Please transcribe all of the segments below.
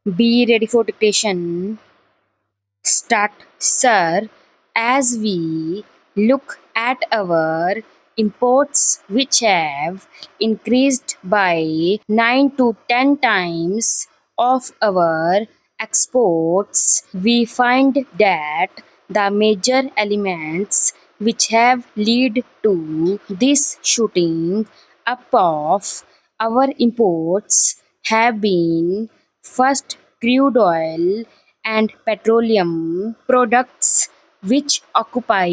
Be ready for dictation. Start, sir. As we look at our imports, which have increased by 9 to 10 times of our exports, we find that the major elements which have led to this shooting up of our imports have been: first, crude oil and petroleum products, which occupy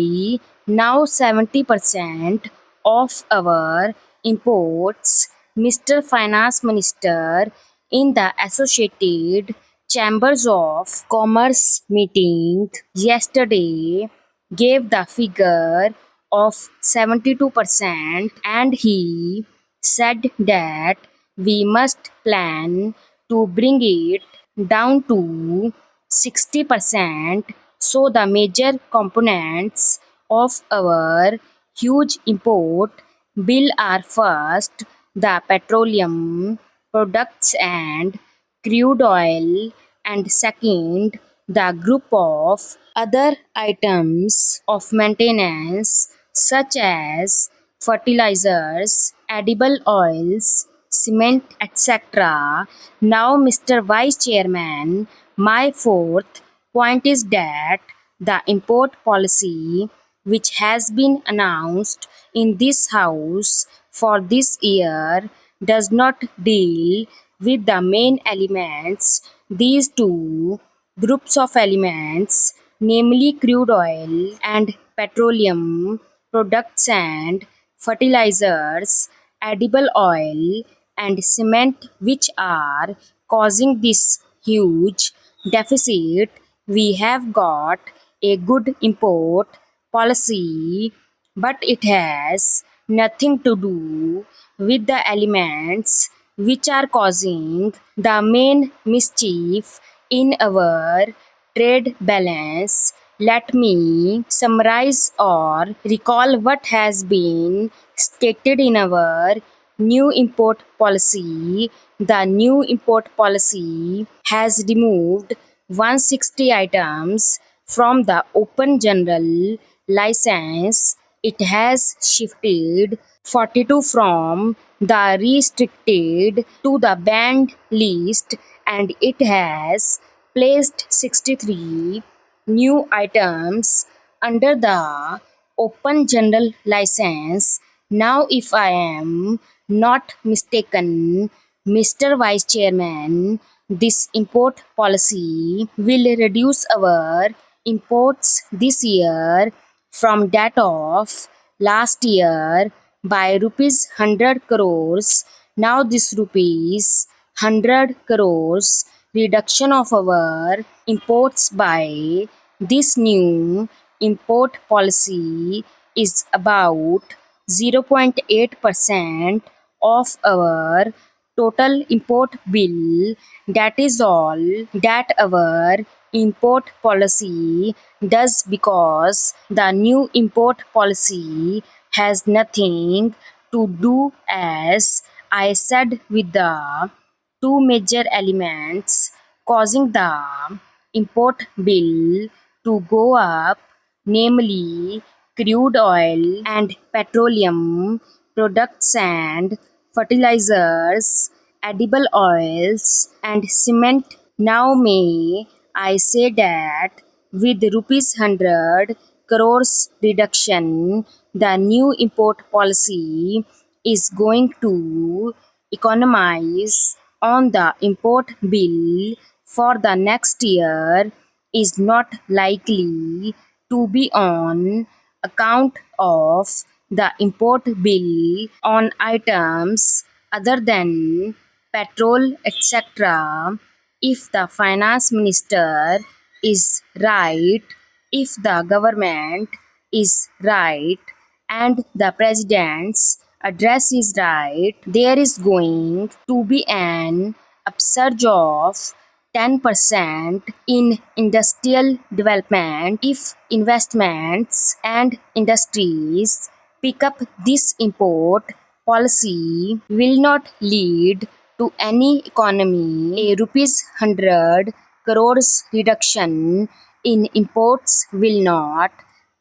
now 70% of our imports. Mr. Finance Minister in the Associated Chambers of Commerce meeting yesterday gave the figure of 72%, and he said that we must plan to bring it down to 60%. So the major components of our huge import bill are: first, the petroleum products and crude oil, and second, the group of other items of maintenance such as fertilizers, edible oils, cement, etc. Now, Mr. Vice Chairman, my fourth point is that the import policy which has been announced in this House for this year does not deal with the main elements. These two groups of elements, namely crude oil and petroleum products and fertilizers, edible oil, and cement, which are causing this huge deficit. We have got a good import policy, but it has nothing to do with the elements which are causing the main mischief in our trade balance. Let me summarize or recall what has been stated in our new import policy. The new import policy has removed 160 items from the open general license. It has shifted 42 from the restricted to the banned list, and it has placed 63 new items under the open general license. Now, if I am not mistaken, Mr. Vice Chairman, this import policy will reduce our imports this year from that of last year by rupees 100 crores. Now, this rupees 100 crores reduction of our imports by this new import policy is about 0.8% of our total import bill. That is all that our import policy does, because the new import policy has nothing to do, as I said, with the two major elements causing the import bill to go up, namely crude oil and petroleum products and fertilizers, edible oils, and cement. Now, may I say that with rupees 100 crores reduction, the new import policy is going to economize on the import bill for the next year is not likely to be on account of the import bill on items other than petrol, etc. If the finance minister is right, if the government is right, and the president's address is right, there is going to be an upsurge of 10% in industrial development if investments and industries pick up. This import policy will not lead to any economy. A rupees 100 crores reduction in imports will not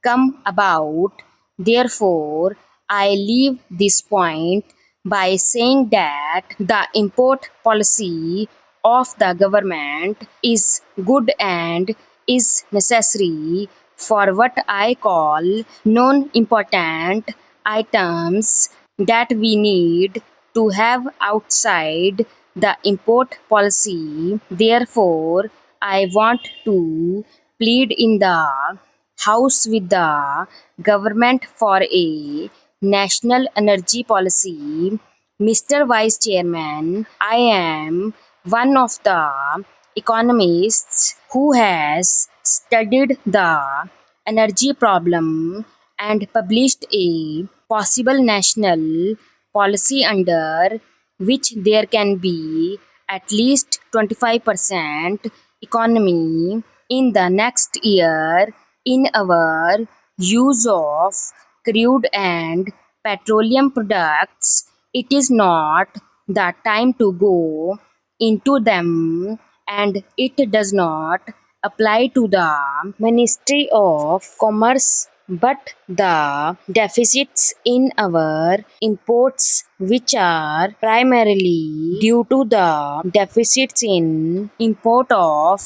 come about. Therefore, I leave this point by saying that the import policy of the government is good and is necessary for what I call non-important items that we need to have outside the import policy. Therefore, I want to plead in the House with the government for a national energy policy. Mr. Vice Chairman, I am one of the economists who has studied the energy problem and published a possible national policy under which there can be at least 25% economy in the next year in our use of crude and petroleum products. It is not the time to go into them, and it does not apply to the Ministry of Commerce, but the deficits in our imports, which are primarily due to the deficits in import of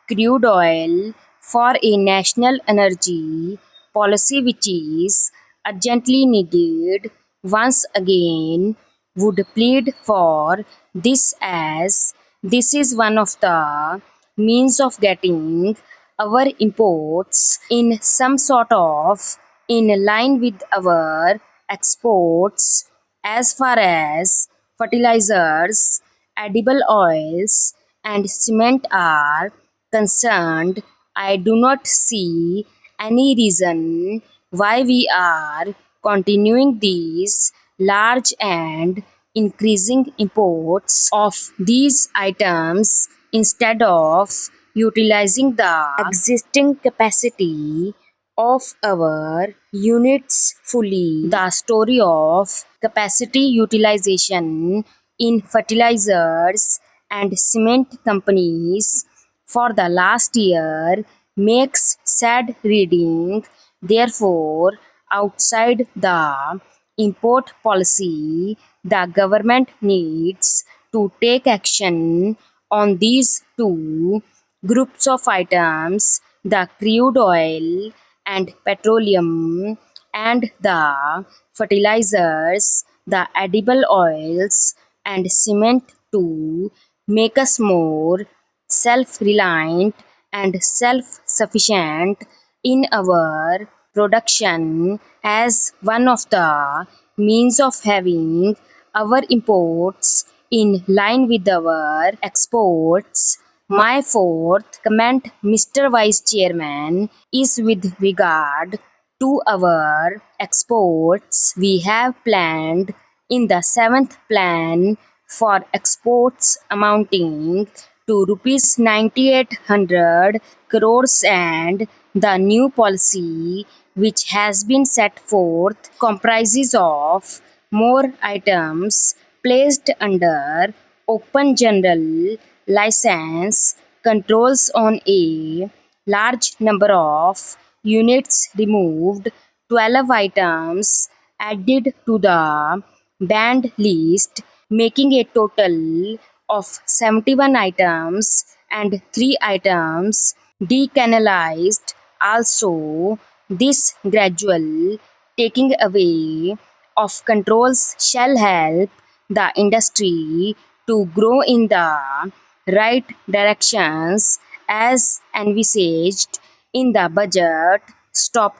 crude oil for a national energy policy which is urgently needed. Once again, would plead for this, as this is one of the means of getting our imports in some sort of in line with our exports. As far as fertilizers, edible oils, and cement are concerned, I do not see any reason why we are continuing these large and increasing imports of these items instead of utilizing the existing capacity of our units fully. The story of capacity utilization in fertilizers and cement companies for the last year makes sad reading. Therefore, outside the import policy, the government needs to take action on these two groups of items, the crude oil and petroleum, and the fertilizers, the edible oils and cement, to make us more self reliant and self sufficient in our production, as one of the means of having our imports in line with our exports. My fourth comment, Mr. Vice Chairman, is with regard to our exports. We have planned in the seventh plan for exports amounting to rupees 9800 crores, and the new policy which has been set forth comprises of more items placed under open general license, controls on a large number of units removed, 12 items added to the banned list, making a total of 71 items, and 3 items decanalized. Also, this gradual taking away of controls shall help the industry to grow in the right directions as envisaged in the budget. Stop